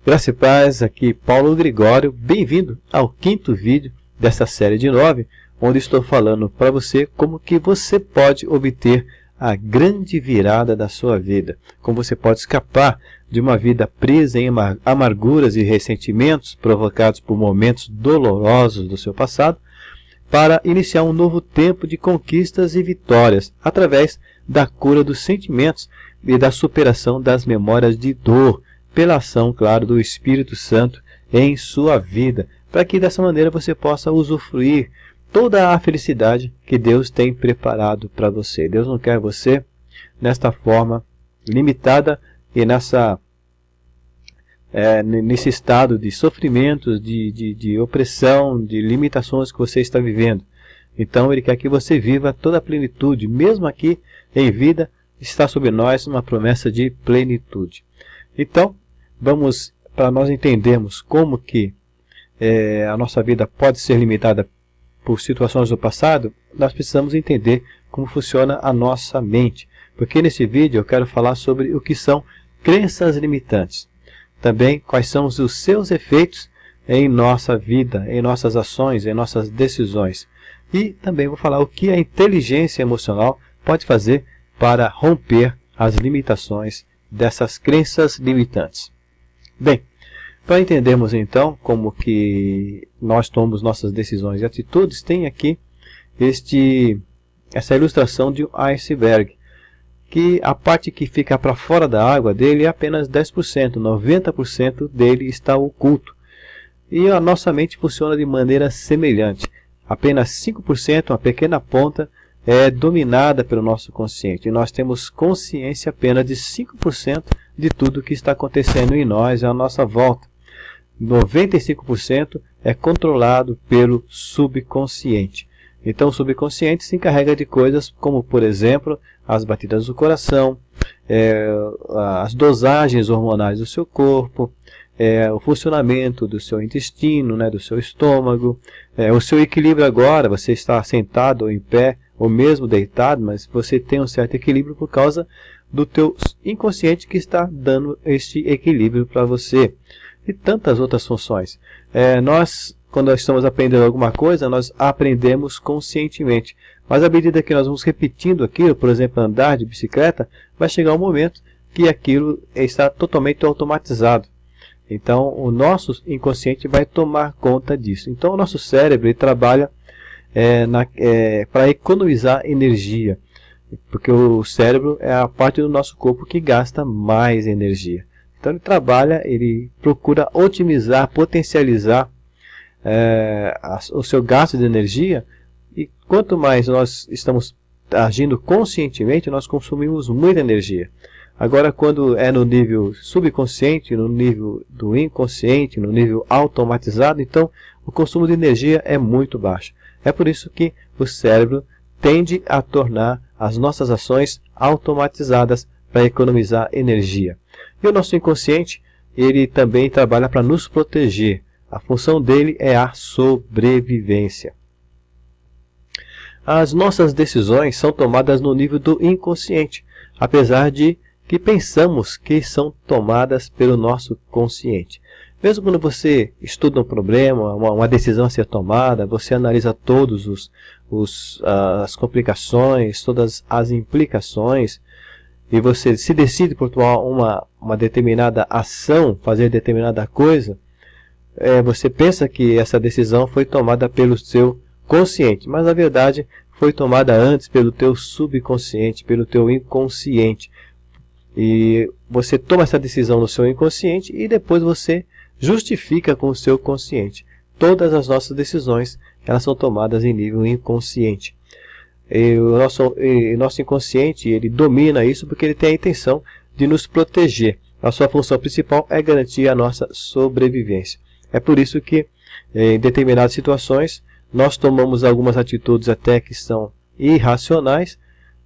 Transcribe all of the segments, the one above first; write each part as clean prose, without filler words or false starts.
Graça e paz, aqui Paulo Gregório, bem-vindo ao quinto vídeo dessa série de 9, onde estou falando para você como que você pode obter a grande virada da sua vida, como você pode escapar de uma vida presa em amarguras e ressentimentos provocados por momentos dolorosos do seu passado, para iniciar um novo tempo de conquistas e vitórias, através da cura dos sentimentos e da superação das memórias de dor, pela ação, claro, do Espírito Santo em sua vida, para que dessa maneira você possa usufruir toda a felicidade que Deus tem preparado para você. Deus não quer você nesta forma limitada e nesse estado de sofrimentos, de opressão, de limitações que você está vivendo. Então Ele quer que você viva toda a plenitude, mesmo aqui em vida, está sobre nós uma promessa de plenitude. Então, vamos, para nós entendermos como que a nossa vida pode ser limitada por situações do passado, nós precisamos entender como funciona a nossa mente. Porque nesse vídeo eu quero falar sobre o que são crenças limitantes. Também quais são os seus efeitos em nossa vida, em nossas ações, em nossas decisões. E também vou falar o que a inteligência emocional pode fazer para romper as limitações dessas crenças limitantes. Bem, para entendermos então como que nós tomamos nossas decisões e atitudes, tem aqui essa ilustração de um iceberg, que a parte que fica para fora da água dele é apenas 10%, 90% dele está oculto. E a nossa mente funciona de maneira semelhante. Apenas 5%, uma pequena ponta, é dominada pelo nosso consciente. E nós temos consciência apenas de 5% de tudo que está acontecendo em nós e à nossa volta. 95% é controlado pelo subconsciente. Então o subconsciente se encarrega de coisas como, por exemplo, as batidas do coração, as dosagens hormonais do seu corpo, o funcionamento do seu intestino, do seu estômago, o seu equilíbrio agora, você está sentado ou em pé, ou mesmo deitado, mas você tem um certo equilíbrio por causa do teu inconsciente que está dando este equilíbrio para você. E tantas outras funções. Nós, quando nós estamos aprendendo alguma coisa, nós aprendemos conscientemente. Mas à medida que nós vamos repetindo aquilo, por exemplo, andar de bicicleta, vai chegar um momento que aquilo está totalmente automatizado. Então, o nosso inconsciente vai tomar conta disso. Então, o nosso cérebro ele trabalha para economizar energia, porque o cérebro é a parte do nosso corpo que gasta mais energia. Então ele trabalha, ele procura otimizar, potencializar o seu gasto de energia, e quanto mais nós estamos agindo conscientemente, nós consumimos muita energia. Agora, quando é no nível subconsciente, no nível do inconsciente, no nível automatizado, então o consumo de energia é muito baixo. É por isso que o cérebro tende a tornar as nossas ações automatizadas para economizar energia. E o nosso inconsciente, ele também trabalha para nos proteger. A função dele é a sobrevivência. As nossas decisões são tomadas no nível do inconsciente, apesar de que pensamos que são tomadas pelo nosso consciente. Mesmo quando você estuda um problema, uma decisão a ser tomada, você analisa todas as complicações, todas as implicações, e você se decide por tomar uma determinada ação, fazer determinada coisa, você pensa que essa decisão foi tomada pelo seu consciente, mas na verdade foi tomada antes pelo teu subconsciente, pelo teu inconsciente. E você toma essa decisão no seu inconsciente e depois você justifica com o seu consciente. Todas as nossas decisões, elas são tomadas em nível inconsciente. E o nosso inconsciente, ele domina isso porque ele tem a intenção de nos proteger. A sua função principal é garantir a nossa sobrevivência. É por isso que, em determinadas situações, nós tomamos algumas atitudes até que são irracionais,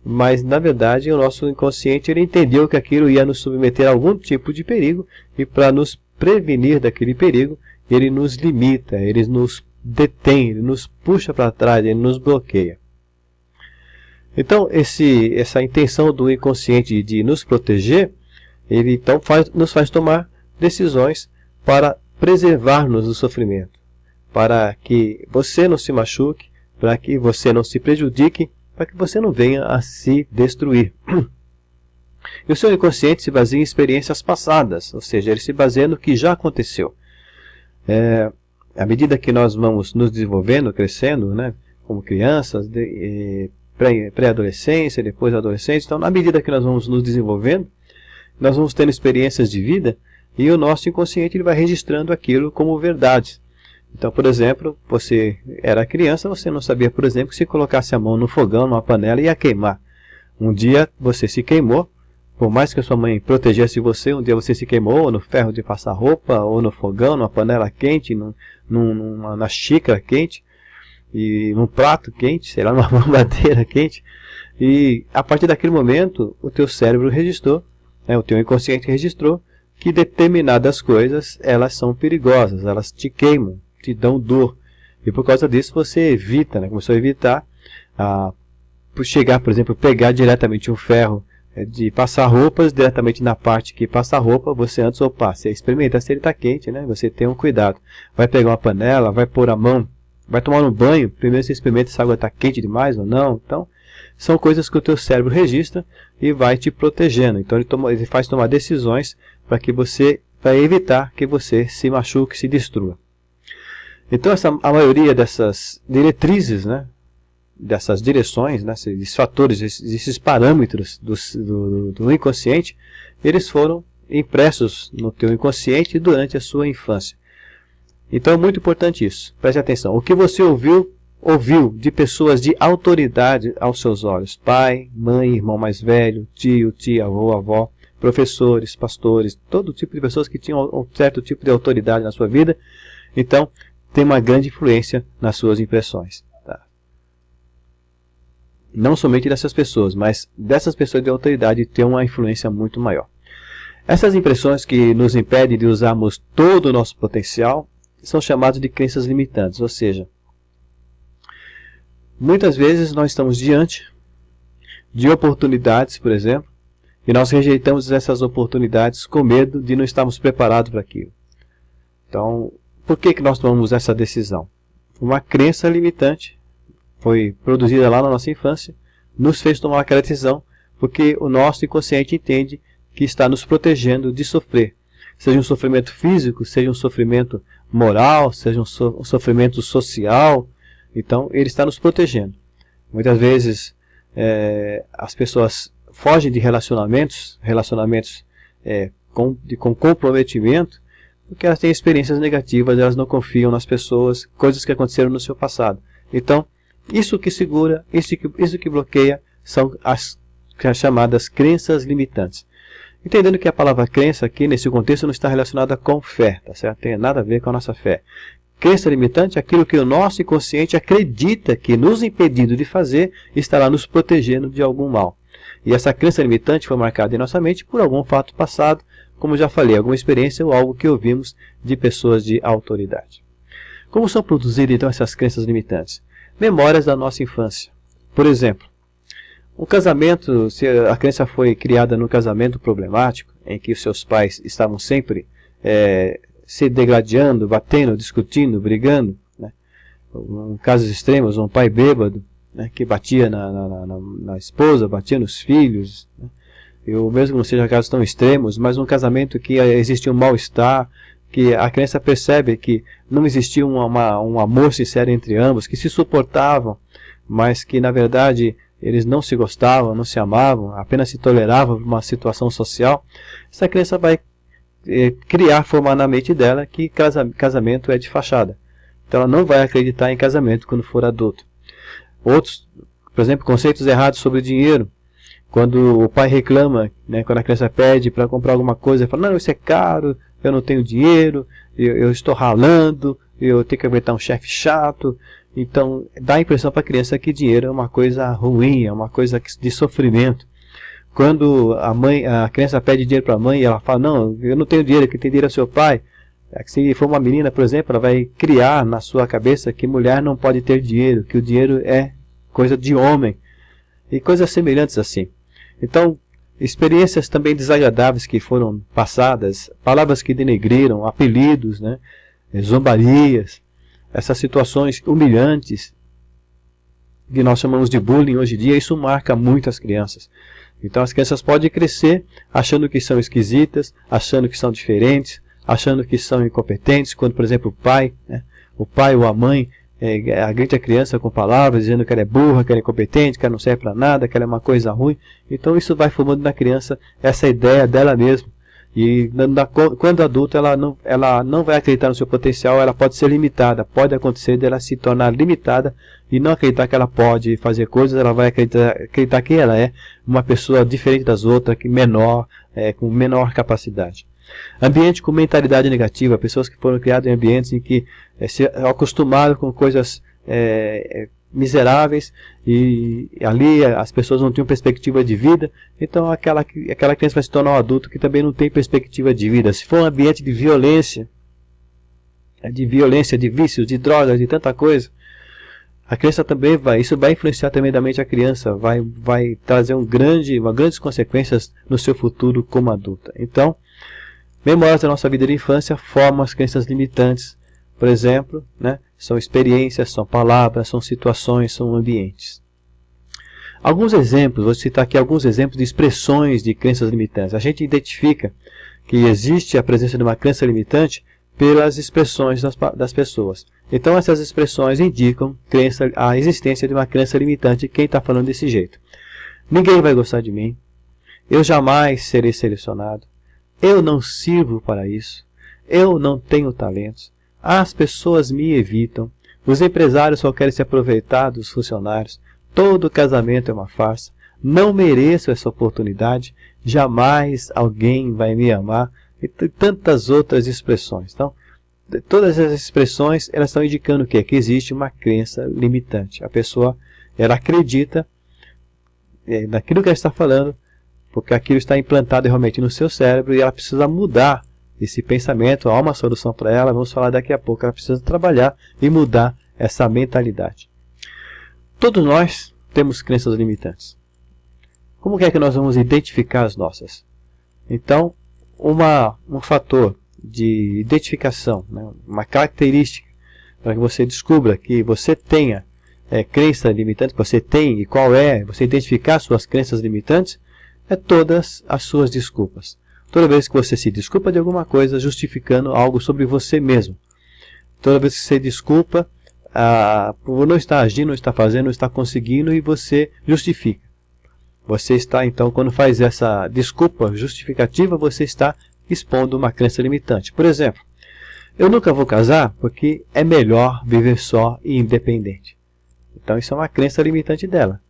mas na verdade o nosso inconsciente ele entendeu que aquilo ia nos submeter a algum tipo de perigo, e para nos prevenir daquele perigo, ele nos limita, ele nos detém, ele nos puxa para trás, ele nos bloqueia. Então, essa intenção do inconsciente de nos proteger, ele então nos faz tomar decisões para preservar-nos do sofrimento, para que você não se machuque, para que você não se prejudique, para que você não venha a se destruir. E o seu inconsciente se baseia em experiências passadas, ou seja, ele se baseia no que já aconteceu. À medida que nós vamos nos desenvolvendo, crescendo, né, como crianças, pré-adolescência, depois adolescência, então, na medida que nós vamos nos desenvolvendo, nós vamos tendo experiências de vida e o nosso inconsciente ele vai registrando aquilo como verdade. Então, por exemplo, você era criança, você não sabia, por exemplo, que se colocasse a mão no fogão, numa panela, ia queimar. Um dia você se queimou, por mais que a sua mãe protegesse você, um dia você se queimou no ferro de passar roupa, ou no fogão, numa panela quente, na xícara quente, e num prato quente, sei lá, numa mamadeira quente. E a partir daquele momento, o teu cérebro registrou, o teu inconsciente registrou, que determinadas coisas, elas são perigosas, elas te queimam, te dão dor. E por causa disso você evita, começou a evitar, por chegar, por exemplo, pegar diretamente um ferro de passar roupas, diretamente na parte que passa a roupa, você antes, você experimenta se ele está quente, você tem um cuidado. Vai pegar uma panela, vai pôr a mão, vai tomar um banho, primeiro você experimenta se a água está quente demais ou não. Então, são coisas que o teu cérebro registra e vai te protegendo. Então, ele faz tomar decisões para evitar que você se machuque, se destrua. Então, a maioria dessas diretrizes, dessas direções, esses fatores, esses parâmetros do inconsciente, eles foram impressos no teu inconsciente durante a sua infância. Então é muito importante isso. Preste atenção. O que você ouviu de pessoas de autoridade aos seus olhos. Pai, mãe, irmão mais velho, tio, tia, avô, avó, professores, pastores, todo tipo de pessoas que tinham um certo tipo de autoridade na sua vida. Então, tem uma grande influência nas suas impressões. Não somente dessas pessoas, mas dessas pessoas de autoridade tem uma influência muito maior. Essas impressões que nos impedem de usarmos todo o nosso potencial são chamadas de crenças limitantes, ou seja, muitas vezes nós estamos diante de oportunidades, por exemplo, e nós rejeitamos essas oportunidades com medo de não estarmos preparados para aquilo. Então, por que nós tomamos essa decisão? Uma crença limitante foi produzida lá na nossa infância, nos fez tomar aquela decisão, porque o nosso inconsciente entende que está nos protegendo de sofrer. Seja um sofrimento físico, seja um sofrimento moral, seja um sofrimento social. Então, ele está nos protegendo. Muitas vezes, as pessoas fogem de relacionamentos com comprometimento, porque elas têm experiências negativas, elas não confiam nas pessoas, coisas que aconteceram no seu passado. Então, isso que segura, isso que bloqueia, são as chamadas crenças limitantes. Entendendo que a palavra crença aqui, nesse contexto, não está relacionada com fé, tá certo? Tem nada a ver com a nossa fé. Crença limitante é aquilo que o nosso inconsciente acredita que, nos impedindo de fazer, estará nos protegendo de algum mal. E essa crença limitante foi marcada em nossa mente por algum fato passado, como já falei, alguma experiência ou algo que ouvimos de pessoas de autoridade. Como são produzidas, então, essas crenças limitantes? Memórias da nossa infância. Por exemplo, um casamento, se a criança foi criada num casamento problemático, em que os seus pais estavam sempre se degradando, batendo, discutindo, brigando, em casos extremos, um pai bêbado, que batia na esposa, batia nos filhos, ou mesmo não seja casos tão extremos, mas um casamento que existia um mal-estar, que a criança percebe que não existia um amor sincero entre ambos, que se suportavam, mas que na verdade eles não se gostavam, não se amavam, apenas se toleravam por uma situação social. Essa criança vai formar na mente dela que casamento é de fachada. Então ela não vai acreditar em casamento quando for adulto. Outros, por exemplo, conceitos errados sobre dinheiro. Quando o pai reclama, quando a criança pede para comprar alguma coisa, ele fala, não, isso é caro, eu não tenho dinheiro, eu estou ralando, eu tenho que aguentar um chefe chato. Então, dá a impressão para a criança que dinheiro é uma coisa ruim, é uma coisa de sofrimento. Quando a criança pede dinheiro para a mãe e ela fala, não, eu não tenho dinheiro, quem tem dinheiro é seu pai. Se for uma menina, por exemplo, ela vai criar na sua cabeça que mulher não pode ter dinheiro, que o dinheiro é coisa de homem. E coisas semelhantes assim. Então, experiências também desagradáveis que foram passadas, palavras que denegriram, apelidos, né, zombarias, essas situações humilhantes que nós chamamos de bullying hoje em dia, isso marca muito as crianças. Então as crianças podem crescer achando que são esquisitas, achando que são diferentes, achando que são incompetentes, quando, por exemplo, o pai ou a mãe agride a criança com palavras, dizendo que ela é burra, que ela é incompetente, que ela não serve para nada, que ela é uma coisa ruim. Então isso vai formando na criança essa ideia dela mesma. E quando adulta ela não vai acreditar no seu potencial, ela pode ser limitada, pode acontecer dela se tornar limitada e não acreditar que ela pode fazer coisas, ela vai acreditar que ela é uma pessoa diferente das outras, que menor, com menor capacidade. Ambiente com mentalidade negativa, pessoas que foram criadas em ambientes em que se acostumaram com coisas miseráveis e ali as pessoas não tinham perspectiva de vida, então aquela criança vai se tornar um adulto que também não tem perspectiva de vida. Se for um ambiente de violência, de vícios, de drogas, de tanta coisa, a criança também isso vai influenciar tremendamente a criança, vai trazer grandes consequências no seu futuro como adulta. Então, memórias da nossa vida de infância formam as crenças limitantes. Por exemplo, né, são experiências, são palavras, são situações, são ambientes. Alguns exemplos, vou citar aqui alguns exemplos de expressões de crenças limitantes. A gente identifica que existe a presença de uma crença limitante pelas expressões das pessoas. Então essas expressões indicam a existência de uma crença limitante. Quem está falando desse jeito? Ninguém vai gostar de mim. Eu jamais serei selecionado. Eu não sirvo para isso. Eu não tenho talentos. As pessoas me evitam. Os empresários só querem se aproveitar dos funcionários. Todo casamento é uma farsa. Não mereço essa oportunidade. Jamais alguém vai me amar. E tantas outras expressões. Então, todas essas expressões elas estão indicando o quê? Que existe uma crença limitante. A pessoa ela acredita naquilo que ela está falando, porque aquilo está implantado realmente no seu cérebro e ela precisa mudar esse pensamento. Há uma solução para ela, vamos falar daqui a pouco. Ela precisa trabalhar e mudar essa mentalidade. Todos nós temos crenças limitantes. Como é que nós vamos identificar as nossas? Então, um fator de identificação, né, uma característica para que você descubra que você tenha crença limitante, que você tem e qual é, você identificar suas crenças limitantes, é todas as suas desculpas. Toda vez que você se desculpa de alguma coisa, justificando algo sobre você mesmo. Toda vez que você desculpa por não estar agindo, não estar fazendo, não estar conseguindo, e você justifica. Você está, então, quando faz essa desculpa justificativa, você está expondo uma crença limitante. Por exemplo, eu nunca vou casar porque é melhor viver só e independente. Então isso é uma crença limitante dela.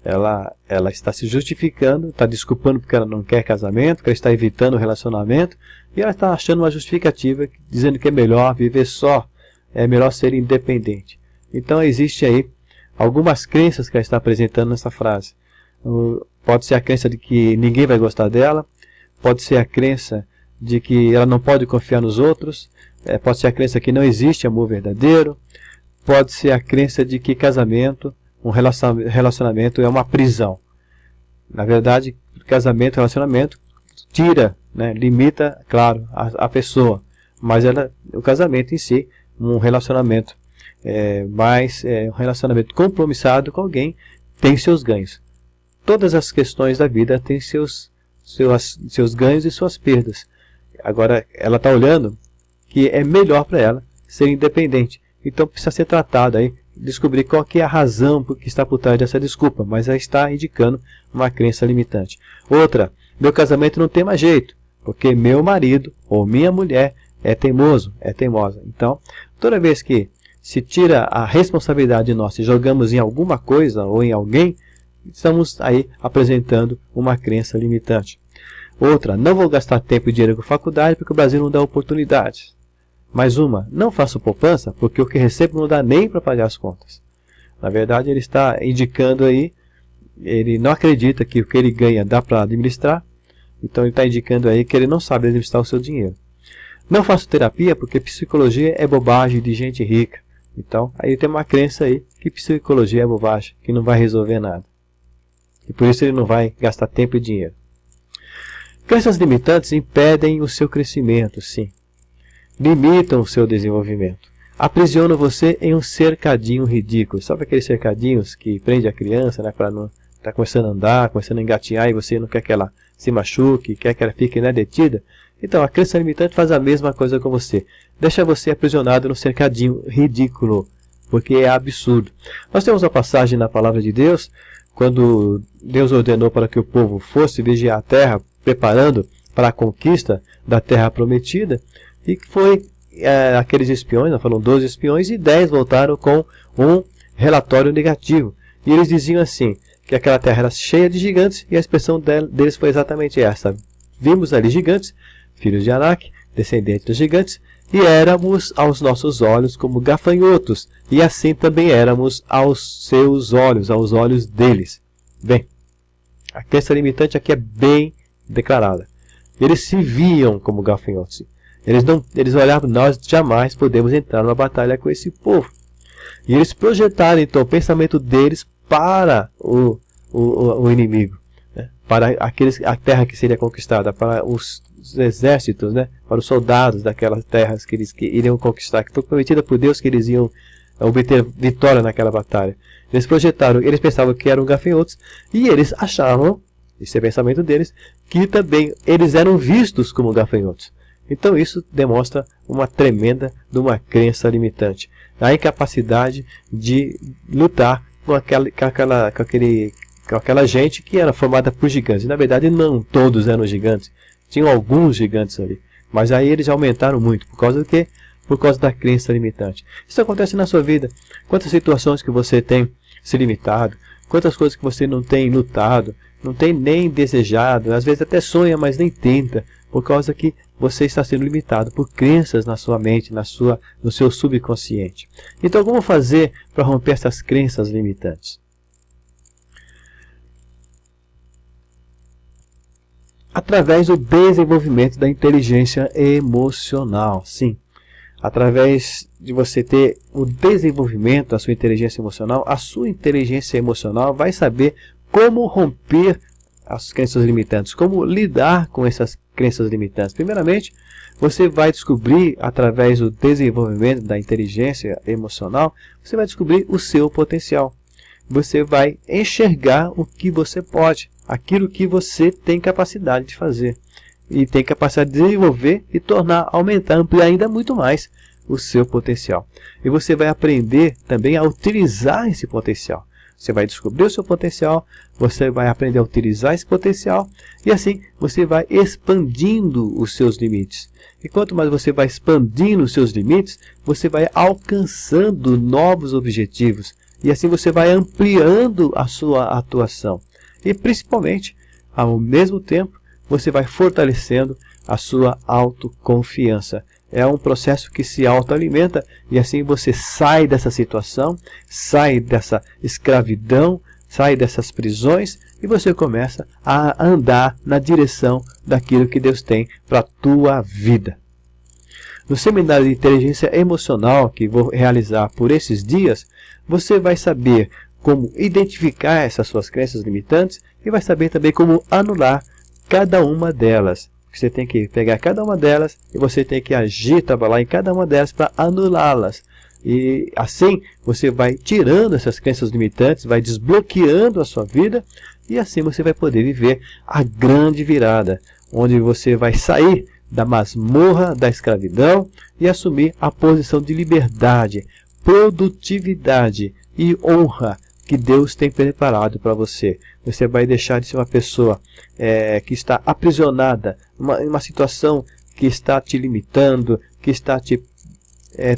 Ela está se justificando, está desculpando porque ela não quer casamento, que ela está evitando o relacionamento, e ela está achando uma justificativa dizendo que é melhor viver só, é melhor ser independente. Então existe aí algumas crenças que ela está apresentando nessa frase. Pode ser a crença de que ninguém vai gostar dela, pode ser a crença de que ela não pode confiar nos outros, pode ser a crença que não existe amor verdadeiro, pode ser a crença de que casamento, um relacionamento é uma prisão. Na verdade, casamento, relacionamento tira, né, limita, claro, a pessoa, mas o casamento em si, um relacionamento um relacionamento compromissado com alguém, tem seus ganhos. Todas as questões da vida têm seus ganhos e suas perdas. Agora, ela está olhando que é melhor para ela ser independente. Então, precisa ser tratado aí, descobrir qual que é a razão que está por trás dessa desculpa. Mas ela está indicando uma crença limitante. Outra, meu casamento não tem mais jeito, porque meu marido ou minha mulher é teimoso, é teimosa. Então, toda vez que se tira a responsabilidade nossa e jogamos em alguma coisa ou em alguém, estamos aí apresentando uma crença limitante. Outra, não vou gastar tempo e dinheiro com faculdade porque o Brasil não dá oportunidades. Mais uma, não faço poupança porque o que recebo não dá nem para pagar as contas. Na verdade, ele está indicando aí, ele não acredita que o que ele ganha dá para administrar, então ele está indicando aí que ele não sabe administrar o seu dinheiro. Não faço terapia porque psicologia é bobagem de gente rica. Então, aí tem uma crença aí que psicologia é bobagem, que não vai resolver nada. E por isso ele não vai gastar tempo e dinheiro. Crenças limitantes impedem o seu crescimento, sim. Limitam o seu desenvolvimento. Aprisionam você em um cercadinho ridículo. Sabe aqueles cercadinhos que prende a criança, né, para não tá começando a andar, começando a engatinhar e você não quer que ela se machuque, quer que ela fique, né, detida? Então, a crença limitante faz a mesma coisa com você. Deixa você aprisionado no cercadinho ridículo, porque é absurdo. Nós temos uma passagem na palavra de Deus, quando Deus ordenou para que o povo fosse vigiar a terra, preparando para a conquista da terra prometida, e que foi aqueles espiões, nós falamos 12 espiões, e 10 voltaram com um relatório negativo. E eles diziam assim, que aquela terra era cheia de gigantes, e a expressão deles foi exatamente essa. Vimos ali gigantes, filhos de Anak, descendentes dos gigantes, e éramos aos nossos olhos como gafanhotos, e assim também éramos aos seus olhos, aos olhos deles. Bem, a crença limitante aqui é bem declarada. Eles se viam como gafanhotos. Eles olhavam, nós jamais podemos entrar numa batalha com esse povo. E eles projetaram então o pensamento deles para o inimigo, né? Para a terra que seria conquistada, para os exércitos, né? Para os soldados daquelas terras que eles iriam conquistar, que foi prometida por Deus que eles iam obter vitória naquela batalha. Eles projetaram, eles pensavam que eram gafanhotos, e eles achavam, esse é o pensamento deles, que também eles eram vistos como gafanhotos. Então isso demonstra uma tremenda de uma crença limitante. A incapacidade de lutar com aquela gente que era formada por gigantes. Na verdade, não todos eram gigantes. Tinham alguns gigantes ali. Mas aí eles aumentaram muito. Por causa do quê? Por causa da crença limitante. Isso acontece na sua vida. Quantas situações que você tem se limitado. Quantas coisas que você não tem lutado. Não tem nem desejado. Às vezes até sonha, mas nem tenta. Por causa que você está sendo limitado por crenças na sua mente, no seu subconsciente. Então, como fazer para romper essas crenças limitantes? Através do desenvolvimento da inteligência emocional. Sim, através de você ter o desenvolvimento da sua inteligência emocional, a sua inteligência emocional vai saber como romper as crenças limitantes, como lidar com essas crenças limitantes. Primeiramente, você vai descobrir, através do desenvolvimento da inteligência emocional, você vai descobrir o seu potencial. Você vai enxergar o que você pode, aquilo que você tem capacidade de fazer. E tem capacidade de desenvolver e tornar, aumentar, ampliar ainda muito mais o seu potencial. E você vai aprender também a utilizar esse potencial. Você vai descobrir o seu potencial, você vai aprender a utilizar esse potencial e assim você vai expandindo os seus limites. E quanto mais você vai expandindo os seus limites, você vai alcançando novos objetivos. E assim você vai ampliando a sua atuação. E principalmente, ao mesmo tempo, você vai fortalecendo a sua autoconfiança. É um processo que se autoalimenta e assim você sai dessa situação, sai dessa escravidão, sai dessas prisões e você começa a andar na direção daquilo que Deus tem para a tua vida. No seminário de inteligência emocional que vou realizar por esses dias, você vai saber como identificar essas suas crenças limitantes e vai saber também como anular cada uma delas. Você tem que pegar cada uma delas e você tem que agir, trabalhar em cada uma delas para anulá-las. E assim você vai tirando essas crenças limitantes, vai desbloqueando a sua vida e assim você vai poder viver a grande virada, onde você vai sair da masmorra da escravidão e assumir a posição de liberdade, produtividade e honra que Deus tem preparado para você. Você vai deixar de ser uma pessoa que está aprisionada, uma situação que está te limitando, que está te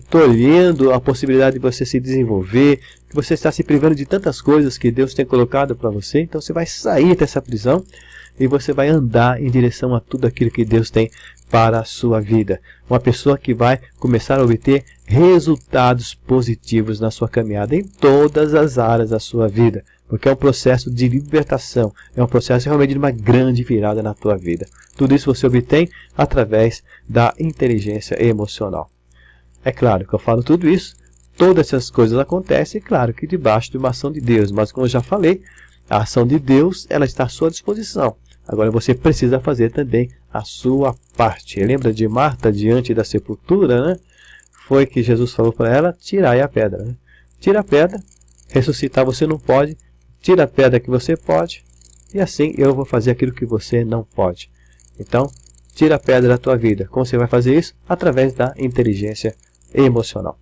tolhendo a possibilidade de você se desenvolver, que você está se privando de tantas coisas que Deus tem colocado para você. Então você vai sair dessa prisão e você vai andar em direção a tudo aquilo que Deus tem para a sua vida. Uma pessoa que vai começar a obter resultados positivos na sua caminhada em todas as áreas da sua vida. Porque é um processo de libertação, é um processo realmente de uma grande virada na tua vida. Tudo isso você obtém através da inteligência emocional. É claro que eu falo tudo isso, todas essas coisas acontecem, claro que debaixo de uma ação de Deus. Mas como eu já falei, a ação de Deus ela está à sua disposição. Agora você precisa fazer também a sua parte. Lembra de Marta diante da sepultura, né? Foi que Jesus falou para ela, tirai a pedra. Né? Tira a pedra, ressuscitar você não pode, tira a pedra que você pode, e assim eu vou fazer aquilo que você não pode. Então, tira a pedra da tua vida. Como você vai fazer isso? Através da inteligência emocional.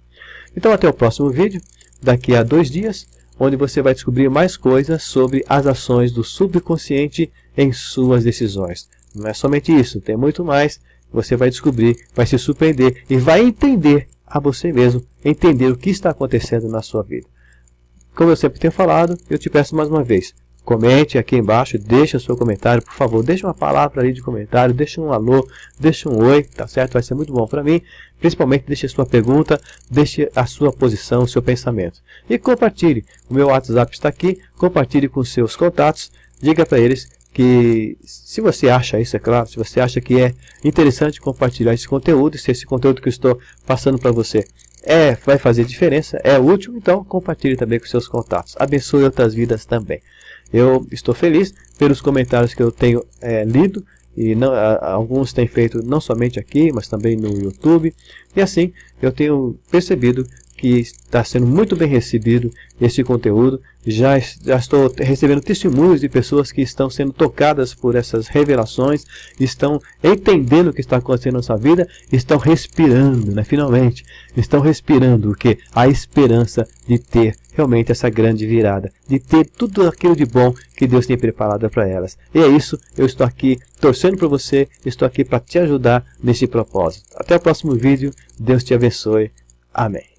Então até o próximo vídeo, daqui a 2 dias, onde você vai descobrir mais coisas sobre as ações do subconsciente em suas decisões. Não é somente isso, tem muito mais. Você vai descobrir, vai se surpreender e vai entender a você mesmo, entender o que está acontecendo na sua vida. Como eu sempre tenho falado, eu te peço mais uma vez, comente aqui embaixo, deixa o seu comentário, por favor, deixa uma palavra ali de comentário, deixa um alô, deixa um oi, tá certo? Vai ser muito bom para mim. Principalmente deixe a sua pergunta, deixe a sua posição, o seu pensamento. E compartilhe, o meu WhatsApp está aqui, compartilhe com seus contatos, diga para eles que se você acha isso, é claro, se você acha que é interessante compartilhar esse conteúdo, se esse conteúdo que eu estou passando para você vai fazer diferença, é útil, então compartilhe também com seus contatos. Abençoe outras vidas também. Eu estou feliz pelos comentários que eu tenho lido, e alguns têm feito não somente aqui, mas também no YouTube. E assim, eu tenho percebido que está sendo muito bem recebido esse conteúdo. Já estou recebendo testemunhos de pessoas que estão sendo tocadas por essas revelações, estão entendendo o que está acontecendo na sua vida, estão respirando, né? Finalmente, estão respirando o que? A esperança de ter realmente essa grande virada, de ter tudo aquilo de bom que Deus tem preparado para elas. E é isso, eu estou aqui torcendo para você, estou aqui para te ajudar nesse propósito. Até o próximo vídeo, Deus te abençoe. Amém.